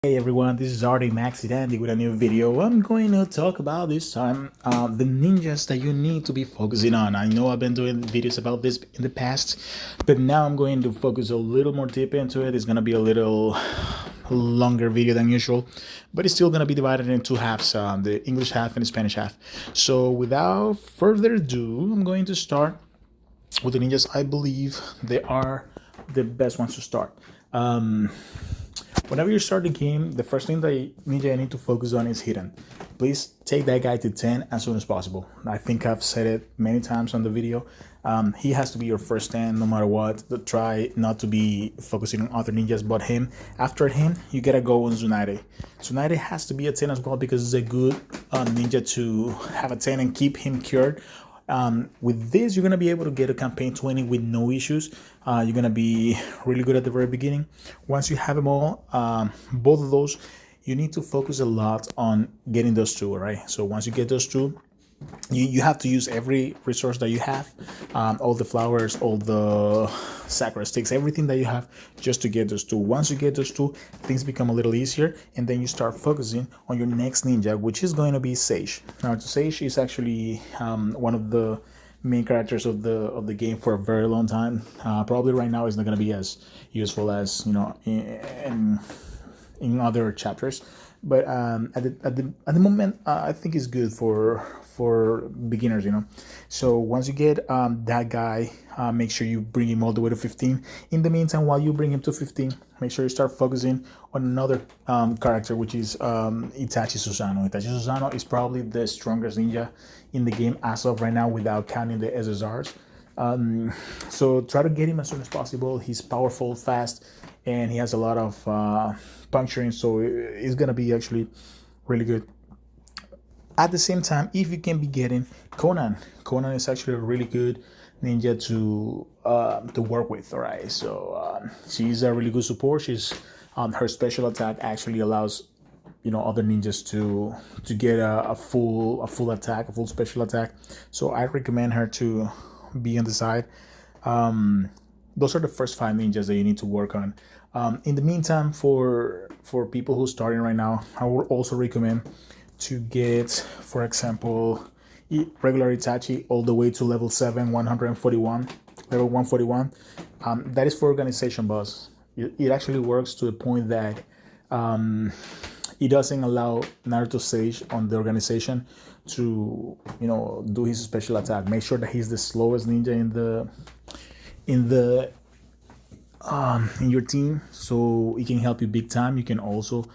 Hey everyone, this is accidente with a new video. I'm going to talk about this time the ninjas that you need to be focusing on. I know I've been doing videos about this in the past, but now I'm going to focus a little more deep into it. It's going to be a little longer video than usual, but it's still going to be divided in two halves, the English half and the Spanish half. So without further ado, I'm going to start with the ninjas. I believe they are the best ones to start. Whenever you start the game, the first thing that ninja you need to focus on is hidden. Please take that guy to 10 as soon as possible. I think I've said it many times on the video. He has to be your first 10 no matter what. Try not to be focusing on other ninjas but him. After him, you gotta go on Tsunade. Tsunade has to be a 10 as well because it's a good ninja to have a 10 and keep him cured. With this, you're going to be able to get a campaign 20 with no issues. You're going to be really good at the very beginning. Once you have them all, both of those, you need to focus a lot on getting those two, all right? So once you get those two, you have to use every resource that you have, all the flowers, all the sakura sticks, everything that you have just to get those two. Once you get those two, things become a little easier, and then you start focusing on your next ninja, which is going to be Sage. Now, Sage is actually one of the main characters of the game for a very long time. Probably right now is not going to be as useful as in other chapters, but at the moment, I think it's good for beginners. So once you get that guy, make sure you bring him all the way to 15. In the meantime, while you bring him to 15, make sure you start focusing on another character, which is Itachi Susano. Itachi Susano is probably the strongest ninja in the game as of right now, without counting the SSRs. So try to get him as soon as possible. He's powerful, fast, and he has a lot of puncturing, so it's gonna be actually really good. At the same time, if you can be getting Conan is actually a really good ninja to work with. All right, so she's a really good support. She's her special attack actually allows other ninjas to get a full attack, a full special attack. So I recommend her to be on the side. Those are the first 5 ninjas that you need to work on. In the meantime, for people who are starting right now, I would also recommend to get, for example, regular Itachi all the way to level 7, 141, level 141. That is for organization boss. It actually works to the point that it doesn't allow Naruto Sage on the organization to do his special attack. Make sure that he's the slowest ninja in your team, so it can help you big time. You can also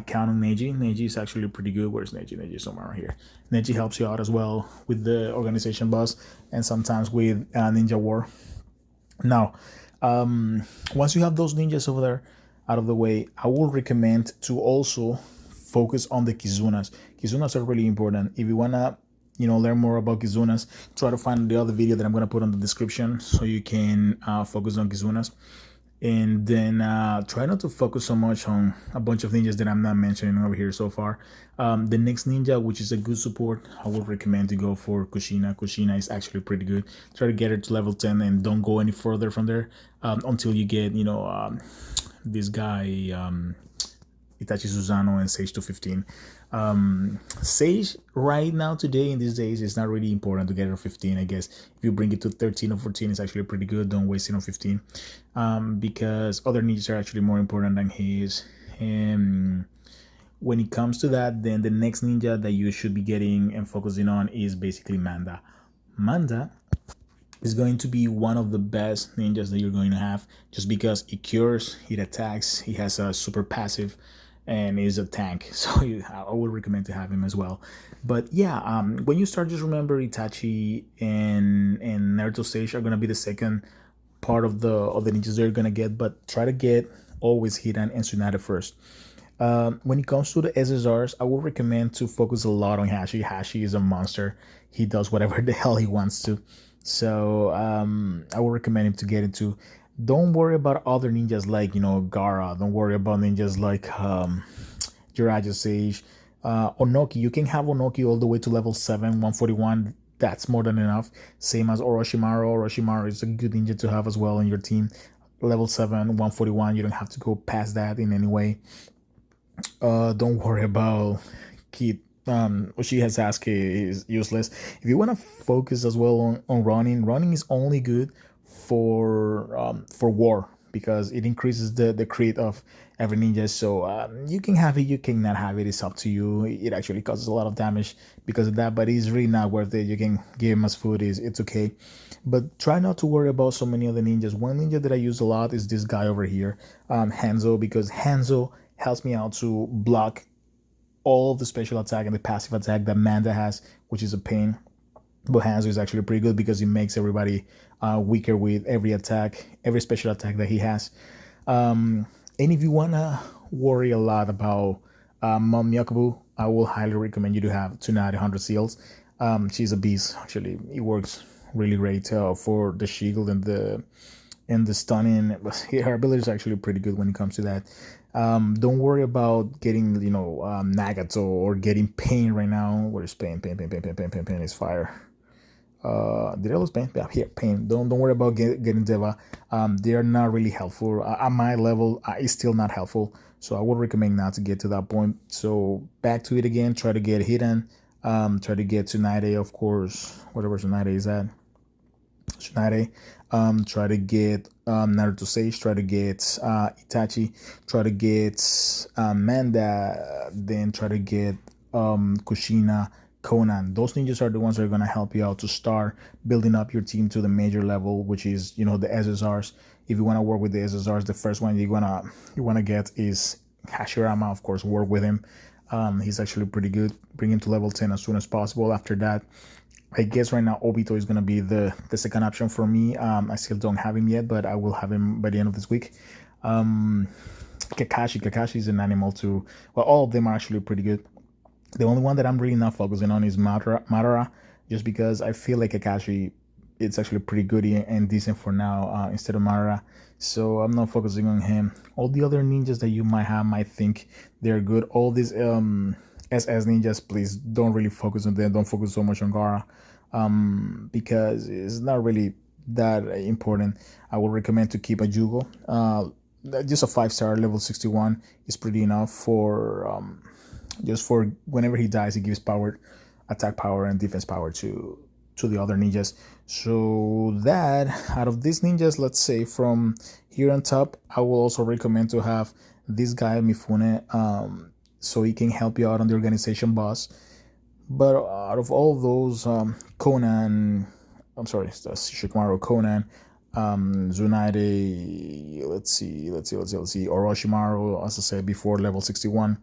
count on Neji. Neji is actually pretty good. Where's Neji? Neji is somewhere around here. Neji helps you out as well with the organization boss and sometimes with Ninja War. Now, once you have those ninjas over there out of the way, I will recommend to also focus on the Kizunas. Kizunas are really important. If you wanna learn more about Kizunas, try to find the other video that I'm gonna put on the description so you can focus on Kizunas. And then try not to focus so much on a bunch of ninjas that I'm not mentioning over here so far. The next ninja, which is a good support, I would recommend to go for Kushina. Kushina is actually pretty good. Try to get her to level 10 and don't go any further from there until you get this guy Itachi Susano and Sage to 15. Sage right now, today, in these days, it's not really important to get it to 15. I guess if you bring it to 13 or 14, it's actually pretty good. Don't waste it on 15 because other ninjas are actually more important than his. And when it comes to that, then the next ninja that you should be getting and focusing on is basically Manda. Manda is going to be one of the best ninjas that you're going to have, just because it cures, it attacks, he has a super passive, and is a tank. So I would recommend to have him as well. But yeah, when you start, just remember Itachi and Naruto Sage are gonna be the second part of the ninjas they're gonna get, but try to get always Hidan and Tsunade first. When it comes to the SSRs, I would recommend to focus a lot on Hashi. Hashi is a monster. He does whatever the hell he wants to. So I would recommend him to get into. Don't worry about other ninjas like Gaara. Don't worry about ninjas like Jiraiya Sage, Onoki. You can have Onoki all the way to level 7, 141. That's more than enough. Same as Orochimaru. Orochimaru is a good ninja to have as well in your team. Level 7, 141. You don't have to go past that in any way. Don't worry about Kid. What she has asked is useless. If you want to focus as well on running, running is only good for war because it increases the crit of every ninja. So you can have it, you cannot have it. It's up to you. It actually causes a lot of damage because of that, but it's really not worth it. You can give him as food. It's okay, but try not to worry about so many other ninjas. One ninja that I use a lot is this guy over here, Hanzo, because Hanzo helps me out to block all of the special attack and the passive attack that Manda has, which is a pain. But Hanzo is actually pretty good because he makes everybody weaker with every attack, every special attack that he has. And if you wanna worry a lot about Mom Yakubu, I will highly recommend you to have Tonight 100 Seals. She's a beast. Actually, it works really great for the shield and the stunning. Her ability is actually pretty good when it comes to that. Don't worry about getting Nagato or getting pain right now. What is pain? Pain is fire. Did I lose pain? Yeah, here, pain. Don't worry about getting Deva. They are not really helpful. At my level, it's still not helpful. So I would recommend not to get to that point. So back to it again. Try to get hidden. Try to get Tsunade, of course. Whatever Tsunade is at. Tsunade. Try to get Naruto Sage. Try to get Itachi. Try to get Manda. Then try to get Kushina. Conan. Those ninjas are the ones that are going to help you out to start building up your team to the major level, which is the SSRs. If you want to work with the SSRs, the first one you wanna get is Hashirama. Of course, work with him. He's actually pretty good. Bring him to level 10 as soon as possible. After that, I guess right now Obito is going to be the second option for me. I still don't have him yet, but I will have him by the end of this week. Kakashi is an animal too. Well, all of them are actually pretty good. The only one that I'm really not focusing on is Madara, just because I feel like Kakashi, it's actually pretty good and decent for now instead of Madara. So I'm not focusing on him. All the other ninjas that you might think they're good. All these SS ninjas, please don't really focus on them. Don't focus so much on Gaara because it's not really that important. I would recommend to keep a Jugo. Just a 5-star level 61 is pretty enough for just for whenever he dies, he gives power, attack power, and defense power to the other ninjas. So that out of these ninjas, let's say from here on top, I will also recommend to have this guy Mifune, so he can help you out on the organization boss. But out of all those, Conan, I'm sorry, that's Shikamaru, Conan, Tsunade, let's see, Orochimaru, as I said before, level 61.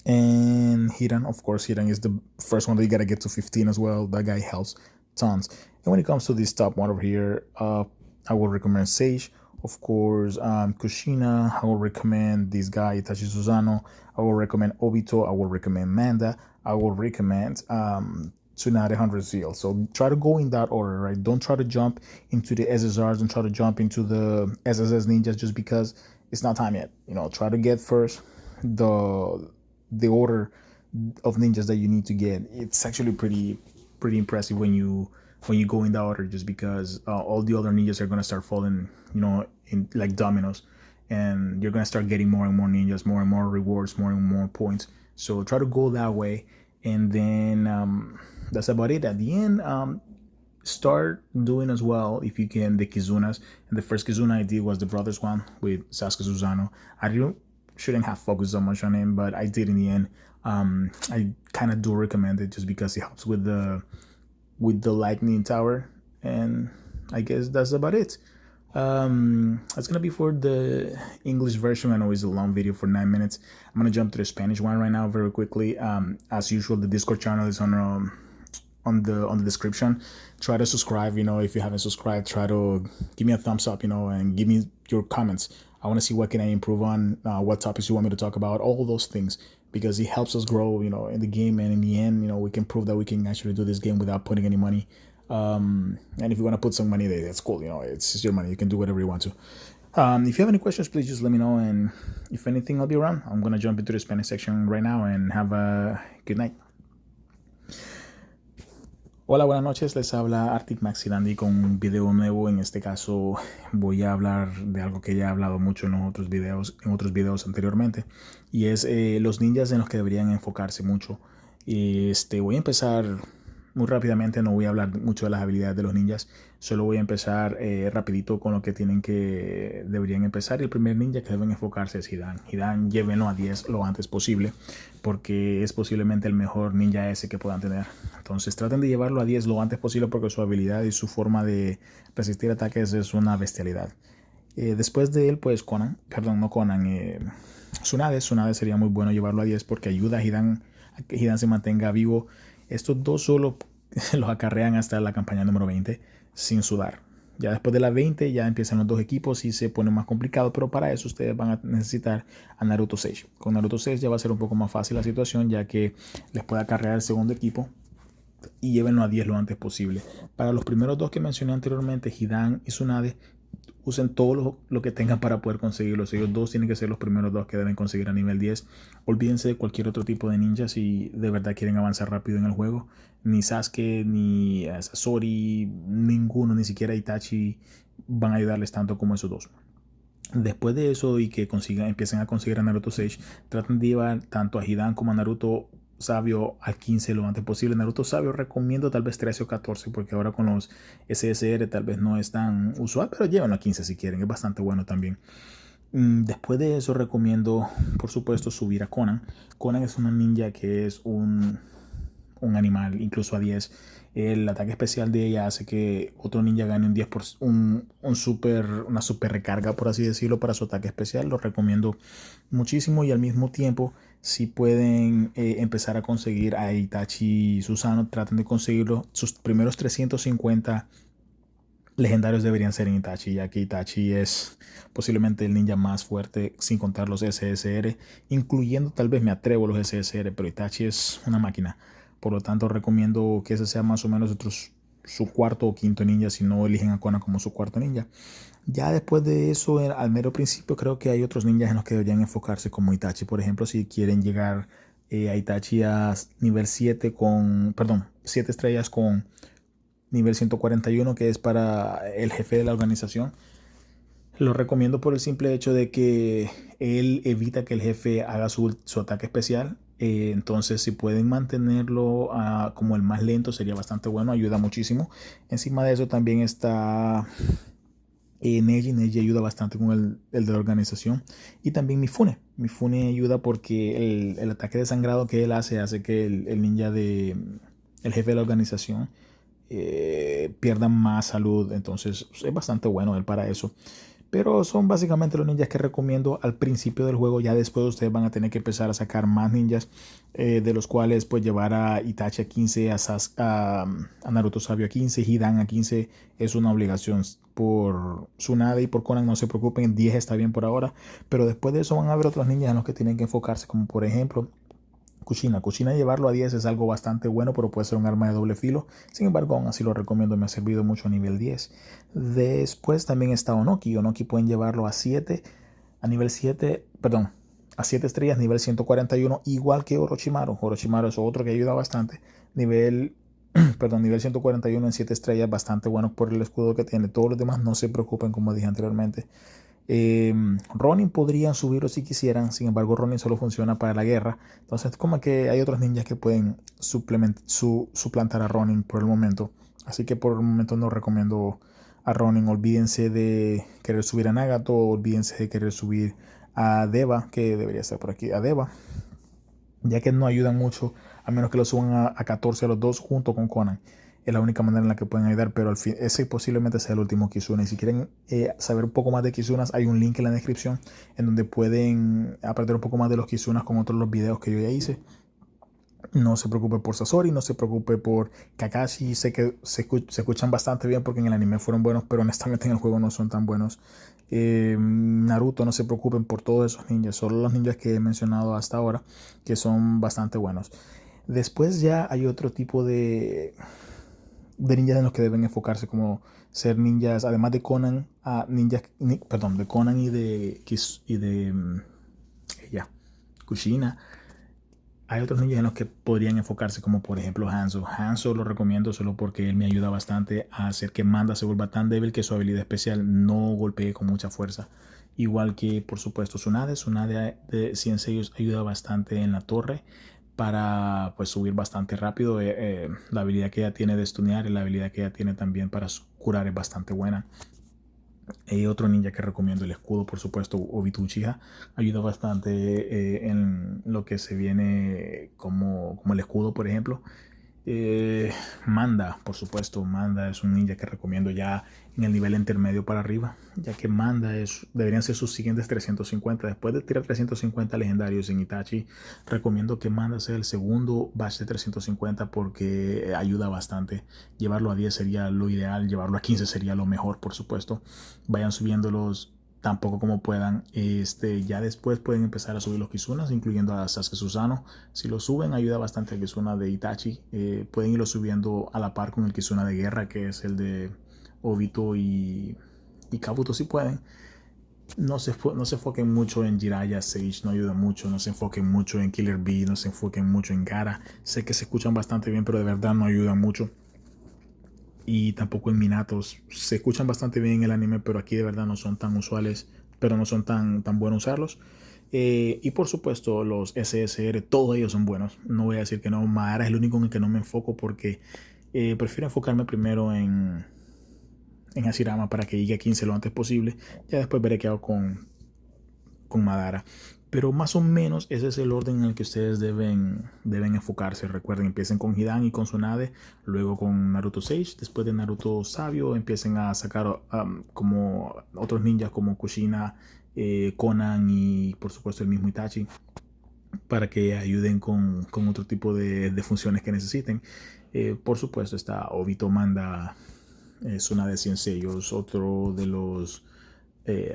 And Hidan, of course, Hidan is the first one that you gotta get to 15 as well. That guy helps tons. And when it comes to this top one over here, I will recommend Sage, of course, Kushina. I will recommend this guy Itachi Susano. I will recommend Obito. I will recommend Manda. I will recommend Tsunade 100 Seal. So try to go in that order, right? Don't try to jump into the SSRs. Don't try to jump into the SSS ninjas just because it's not time yet. Try to get first the order of ninjas that you need to get. It's actually pretty impressive when you go in the order, just because all the other ninjas are gonna start falling, in like dominoes, and you're gonna start getting more and more ninjas, more and more rewards, more and more points. So try to go that way, and then that's about it. At the end, start doing as well, if you can, the Kizunas. And the first Kizuna I did was the brothers one with Sasuke Susano. I shouldn't have focused so much on him, but I did in the end. I kind of do recommend it just because it helps with the lightning tower, and I guess that's about it. That's gonna be for the English version. I know it's a long video for 9 minutes. I'm gonna jump to the Spanish one right now very quickly. As usual, the Discord channel is on the description. Try to subscribe. If you haven't subscribed, try to give me a thumbs up. And give me your comments. I want to see what can I improve on, what topics you want me to talk about, all those things, because it helps us grow, in the game. And in the end, we can prove that we can actually do this game without putting any money. And if you want to put some money there, that's cool. It's just your money. You can do whatever you want to. If you have any questions, please just let me know. And if anything, I'll be around. I'm going to jump into the Spanish section right now, and have a good night. Hola, buenas noches, les habla Arctic Maxilandi con un video nuevo. En este caso voy a hablar de algo que ya he hablado mucho en otros videos anteriormente, y es los ninjas en los que deberían enfocarse mucho. Voy a empezar muy rápidamente, no voy a hablar mucho de las habilidades de los ninjas, solo voy a empezar rapidito con lo que deberían empezar. El primer ninja que deben enfocarse es Hidan. Hidan, llévenlo a 10 lo antes posible, porque es posiblemente el mejor ninja ese que puedan tener. Entonces traten de llevarlo a 10 lo antes posible, porque su habilidad y su forma de resistir ataques es una bestialidad. Después de él, pues Tsunade sería muy bueno llevarlo a 10 porque ayuda a que Hidan se mantenga vivo. Estos dos solo los acarrean hasta la campaña número 20 sin sudar. Ya después de la 20 ya empiezan los dos equipos y se pone más complicado, pero para eso ustedes van a necesitar a Naruto 6. Con Naruto 6 ya va a ser un poco más fácil la situación, ya que les puede acarrear el segundo equipo, y llévenlo a 10 lo antes posible. Para los primeros dos que mencioné anteriormente, Hidan y Tsunade, usen todo lo que tengan para poder conseguirlos. Ellos dos tienen que ser los primeros dos que deben conseguir a nivel 10. Olvídense de cualquier otro tipo de ninja si de verdad quieren avanzar rápido en el juego. Ni Sasuke, ni Sasori, ninguno, ni siquiera Itachi van a ayudarles tanto como esos dos. Después de eso y que empiecen a conseguir a Naruto Sage, traten de llevar tanto a Hidan como a Naruto Sabio al 15 lo antes posible. Naruto Sabio recomiendo tal vez 13 o 14, porque ahora con los SSR tal vez no es tan usual, pero llévenlo a 15 si quieren, es bastante bueno también. Después de eso recomiendo, por supuesto, subir a Conan. Conan es una ninja que es un animal, incluso a 10. El ataque especial de ella hace que otro ninja gane un 10 una super recarga, por así decirlo, para su ataque especial. Lo recomiendo muchísimo, y al mismo tiempo, si pueden empezar a conseguir a Itachi y Susano, traten de conseguirlo. Sus primeros 350 legendarios deberían ser en Itachi, ya que Itachi es posiblemente el ninja más fuerte, sin contar los SSR, incluyendo, tal vez me atrevo, los SSR, pero Itachi es una máquina. Por lo tanto, recomiendo que ese sea más o menos su cuarto o quinto ninja, si no eligen a Konan como su cuarto ninja. Ya después de eso, al mero principio, creo que hay otros ninjas en los que deberían enfocarse, como Itachi. Por ejemplo, si quieren llegar a Itachi a nivel 7 7 estrellas con nivel 141, que es para el jefe de la organización. Lo recomiendo por el simple hecho de que él evita que el jefe haga su ataque especial. Entonces, si pueden mantenerlo como el más lento, sería bastante bueno, ayuda muchísimo. Encima de eso también está Neji. Neji ayuda bastante con el de la organización. Y también Mifune. Mifune ayuda porque el ataque de sangrado que él hace que el ninja el jefe de la organización pierdan más salud. Entonces es bastante bueno él para eso. Pero son básicamente los ninjas que recomiendo al principio del juego. Ya después ustedes van a tener que empezar a sacar más ninjas, de los cuales pues llevar a Itachi a 15, a Naruto Sabio a 15, Hidan a 15 es una obligación. Por Tsunade y por Conan no se preocupen, 10 está bien por ahora, pero después de eso van a haber otros ninjas en los que tienen que enfocarse, como por ejemplo Kushina. Llevarlo a 10 es algo bastante bueno, pero puede ser un arma de doble filo. Sin embargo, aún así lo recomiendo, me ha servido mucho a nivel 10. Después también está Onoki. Onoki pueden llevarlo a 7, a nivel 7, perdón, a 7 estrellas, nivel 141, igual que Orochimaru. Orochimaru es otro que ayuda bastante. Nivel 141 en 7 estrellas, bastante bueno por el escudo que tiene. Todos los demás no se preocupen, como dije anteriormente. Ronin podrían subirlo si quisieran, sin embargo Ronin solo funciona para la guerra. Entonces, como que hay otros ninjas que pueden suplantar a Ronin por el momento, así que por el momento no recomiendo a Ronin. Olvídense de querer subir a Nagato, olvídense de querer subir a Deva, que debería estar por aquí, a Deva, ya que no ayudan mucho, a menos que lo suban a 14 a los dos junto con Conan. Es la única manera en la que pueden ayudar, pero al fin, ese posiblemente sea el último Kizuna. Y si quieren saber un poco más de Kizunas, hay un link en la descripción en donde pueden aprender un poco más de los Kizunas con otros los videos que yo ya hice. No se preocupe por Sasori, no se preocupe por Kakashi. Sé que se escuchan bastante bien porque en el anime fueron buenos, pero honestamente en el juego no son tan buenos. Naruto, no se preocupen por todos esos ninjas, solo los ninjas que he mencionado hasta ahora, que son bastante buenos. Después ya hay otro tipo de ninjas en los que deben enfocarse, como ser ninjas, además de Conan, de Conan y de Kushina. Hay otros ninjas en los que podrían enfocarse, como por ejemplo Hanzo. Hanzo lo recomiendo solo porque él me ayuda bastante a hacer que Manda se vuelva tan débil que su habilidad especial no golpee con mucha fuerza. Igual que, por supuesto, Tsunade. Tsunade de 100 sellos ayuda bastante en la torre para pues subir bastante rápido. La habilidad que ella tiene de stunear y la habilidad que ella tiene también para curar es bastante buena. Otro ninja que recomiendo, el escudo, por supuesto, Obito Uchiha, ayuda bastante en lo que se viene como el escudo, por ejemplo. Manda, por supuesto, Manda es un ninja que recomiendo ya en el nivel intermedio para arriba, ya que Manda deberían ser sus siguientes 350. Después de tirar 350 legendarios en Itachi, recomiendo que Manda sea el segundo batch de 350 porque ayuda bastante. Llevarlo a 10 sería lo ideal, llevarlo a 15 sería lo mejor, por supuesto. Vayan subiéndolos tampoco como puedan. Ya después pueden empezar a subir los Kizunas, incluyendo a Sasuke Susano. Si lo suben, ayuda bastante el Kizuna de Itachi. Pueden irlo subiendo a la par con el Kizuna de guerra, que es el de Obito y Kabuto, si pueden. No se enfoquen mucho en Jiraiya, Sage no ayuda mucho. No se enfoquen mucho en Killer Bee, no se enfoquen mucho en Gaara. Sé que se escuchan bastante bien, pero de verdad no ayudan mucho. Y tampoco en Minatos. Se escuchan bastante bien en el anime, pero aquí de verdad no son tan usuales, pero no son tan buenos usarlos. Y por supuesto los SSR, todos ellos son buenos. No voy a decir que no. Madara es el único en el que no me enfoco porque prefiero enfocarme primero en Hashirama para que llegue a 15 lo antes posible. Ya después veré qué hago con Madara. Pero más o menos ese es el orden en el que ustedes deben enfocarse. Recuerden, empiecen con Hidan y con Tsunade, luego con Naruto Sage, después de Naruto Sabio empiecen a sacar como otros ninjas como Kushina, Conan y por supuesto el mismo Itachi, para que ayuden con otro tipo de funciones que necesiten. Por supuesto está Obito Manda, Tsunade 100 sellos, otro de los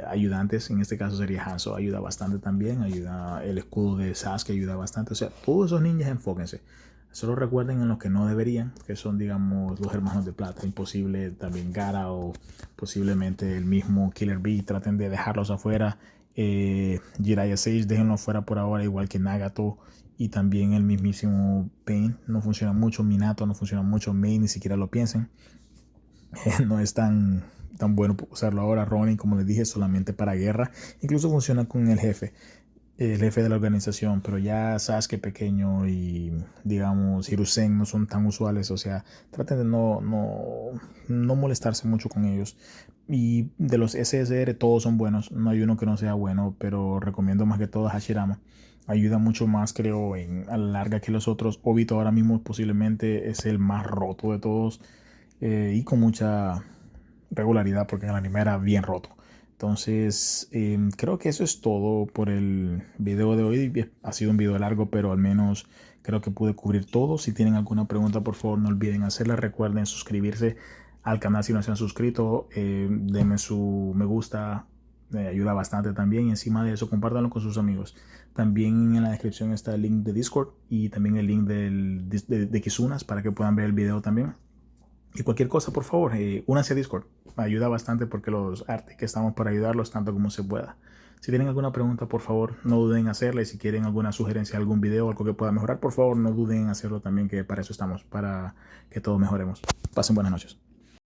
ayudantes, en este caso sería Hanzo, ayuda bastante también, ayuda el escudo de Sasuke, ayuda bastante. O sea, todos esos ninjas enfóquense. Solo recuerden en los que no deberían, que son, digamos, los hermanos de plata, imposible, también Gaara o posiblemente el mismo Killer Bee, traten de dejarlos afuera. Jiraiya 6, déjenlo fuera por ahora, igual que Nagato y también el mismísimo Pain, no funciona mucho. Minato no funciona mucho, Mei ni siquiera lo piensen. No es tan bueno usarlo ahora. Ronin, como les dije, solamente para guerra. Incluso funciona con el jefe de la organización, pero ya Sasuke pequeño y digamos Hiruzen no son tan usuales. O sea, traten de no molestarse mucho con ellos. Y de los SSR todos son buenos, no hay uno que no sea bueno, pero recomiendo más que todo Hashirama. Ayuda mucho más, creo, a la larga que los otros. Obito ahora mismo posiblemente es el más roto de todos, y con mucha regularidad porque en el anime era bien roto. Entonces creo que eso es todo por el video de hoy. Ha sido un video largo, pero al menos creo que pude cubrir todo. Si tienen alguna pregunta, por favor no olviden hacerla. Recuerden suscribirse al canal si no se han suscrito. Denme su me gusta, ayuda bastante también. Y encima de eso, compártanlo con sus amigos. También en la descripción está el link de Discord y también el link de Kizunas para que puedan ver el video también. Y cualquier cosa, por favor, únanse a Discord. Ayuda bastante porque los artes que estamos para ayudarlos tanto como se pueda. Si tienen alguna pregunta, por favor, no duden en hacerla. Y si quieren alguna sugerencia, algún video, algo que pueda mejorar, por favor, no duden en hacerlo también, que para eso estamos, para que todos mejoremos. Pasen buenas noches.